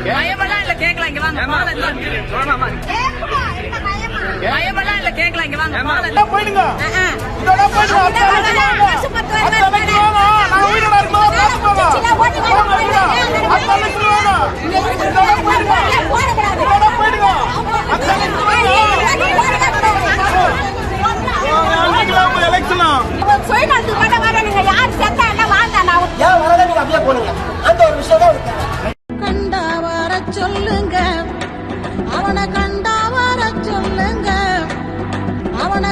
பயமெல்லாம் இல்ல கேட்கலாம் இங்க வாங்க பயமெல்லாம் இல்ல கேட்கலாம் இங்க வாங்க போயிடுங்க கண்டா வர சொல்லுங்க அவனை கண்டா வர சொல்லுங்க அவனை